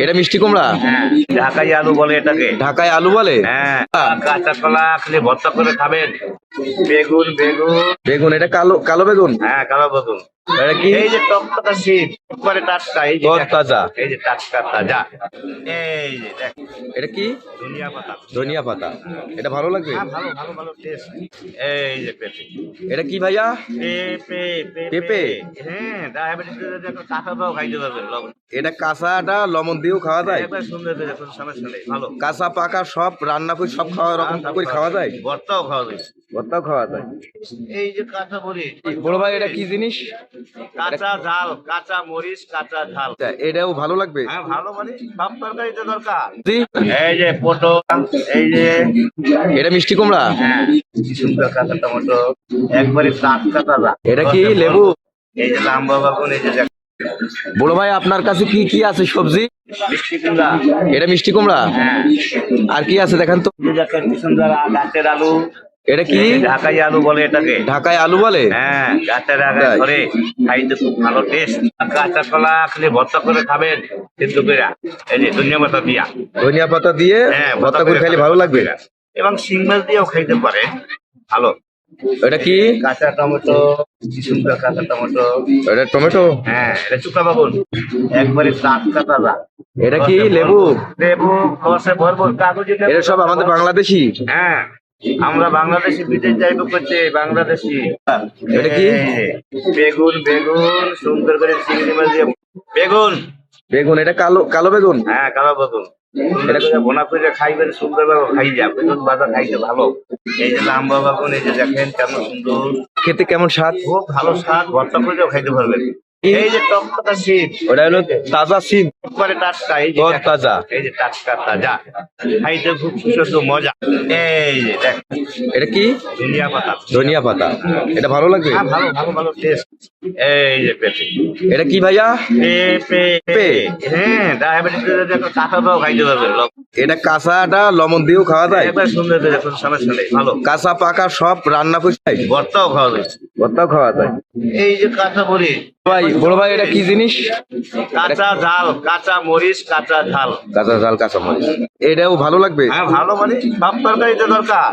এটা মিষ্টি কুমড়া। হ্যাঁ, ঢাকাই আলু বলে এটাকে। ঢাকায় আলু বলে। হ্যাঁ, কাঁচা কলা খালি ভর্তা করে খাবেন। বেগুন বেগুন বেগুন, এটা কালো কালো বেগুন। হ্যাঁ, কালো বেগুন। এটা কি? এই যে টকটকা শীত একবারে টাটকা, এই যে তাজা। এই যে টাটকা তাজা। এই যে দেখ, এটা কি? ধনিয়া পাতা। ধনিয়া পাতা। এটা ভালো লাগবে। হ্যাঁ, ভালো ভালো ভালো টেস্ট। এই যে পেঁপে। এটা কি ভাইয়া? পেঁপে পেঁপে? হ্যাঁ, ডায়াবেটিস কাঁচা দাও খাইতে পারবেন, লবণ। এটা কাঁচাটা লবণ দিয়েও খাওয়া যায়? একবার সুন্দর করে, কোনো সমস্যা নেই, ভালো। কাঁচা পাকা সব রান্না করে সব খাওয়া রকম করে খাওয়া যায়? ভর্তাও খাওয়া যায়। ভর্তাও খাওয়া যায়। এই যে কাঁচা মরিচ, বড় ভাই এটা কি জিনিস? কাঁচা ঝাল, কাঁচা মরিচ, কাঁচা ঝাল। এটাও ভালো লাগবে। হ্যাঁ, ভালো মানে সব তরকারিতে দরকার। জি। এই যে পটল, এই যে এটা মিষ্টি কুমড়া। হ্যাঁ, কি সুন্দর কাঁচা টমেটো, একবারে টাটকা তাজা। এটা কি লেবু? এই যে লাম্বা বাগুন, এই যে দেখ, বড় ভাই আপনার কাছে কি কি আছে সবজি? মিষ্টি কুমড়া। এটা মিষ্টি কুমড়া। হ্যাঁ, আর কি আছে দেখেন তো। এই যে দেখেন কি সুন্দর গাছের আলু। এটা কি? ঢাকাই আলু বলে এটাকে। ঢাকায় আলু বলে। হ্যাঁ, গাছের আগে ধরে খাইতে খুব ভালো টেস্ট। কাঁচা কলা খালি ভর্তা করে খাবেন, সিদ্ধ করে। এই যে ধনিয়া পাতা দিয়া। ধনিয়া পাতা দিয়ে হ্যাঁ, ভর্তা করে খাইলে ভালো লাগবে। এবং শিং মাছ দিয়েও খাইতে পারে, ভালো। এটা কি? কাঁচা টমেটো, কি সুন্দর কাঁচা টমেটো। এটা টমেটো। হ্যাঁ, এটা চুকা বাগুন, একবারে টাটকা তাজা। এটা কি লেবু? লেবু রসে ভরপুর, কাগজি লেবু। এটা সব আমাদের বাংলাদেশি। হ্যাঁ, আমরা বাংলাদেশি, বিদেশ যাইব করতে বাংলাদেশি। এটা কি? বেগুন বেগুন সুন্দর করে চিংড়ি মাছ দিয়ে বেগুন। বেগুন, এটা কালো কালো বেগুন। হ্যাঁ, কালো বেগুন। এটা করে ভোনা করে খাইবেন, সুন্দর ভাবে খাই যা, বেগুন ভাজা খাইতে ভালো। এই যে লাম্বা বেগুন, এই যে দেখেন কেমন সুন্দর, খেতে কেমন স্বাদ? খুব ভালো স্বাদ, ভর্তা করেও খাইতে পারবেন। এই যে টকটকা শীত, ওটা হলো তাজা সিম। একবারে টাটকা, এই যে দেখেন, তাজা। এই যে টাটকা তাজা, খাইতে খুব সুস্বাদু মজা। এই যে দেখ, এটা কি? ধনিয়া পাতা। ধনিয়া পাতা। এটা ভালো লাগবে। হ্যাঁ, ভালো ভালো ভালো টেস্ট। এই যে পেঁপে। এটা কি ভাইয়া? পেঁপে। হ্যাঁ, ডায়াবেটিস কাঁচা দাও খাইতে পারবেন, লবণ। এটা কাঁচাটা লবণ দিয়েও খাওয়া যায়? একবার সুন্দর করে, কোনো সমস্যা নেই, ভালো। কাঁচা পাকা সব রান্না করে খাই? ভর্তাও খাওয়া যায়। ভর্তাও খাওয়া যায়। এই যে কাঁচা মরিচ। ভাই বড় ভাই এটা কি জিনিস? কাঁচা ঝাল, কাঁচা মরিচ, কাঁচা ঝাল। কাঁচা ঝাল কাঁচা মরিচ। এটাও ভালো লাগবে। হ্যাঁ, ভালো মানে সব তরকারিতে দরকার।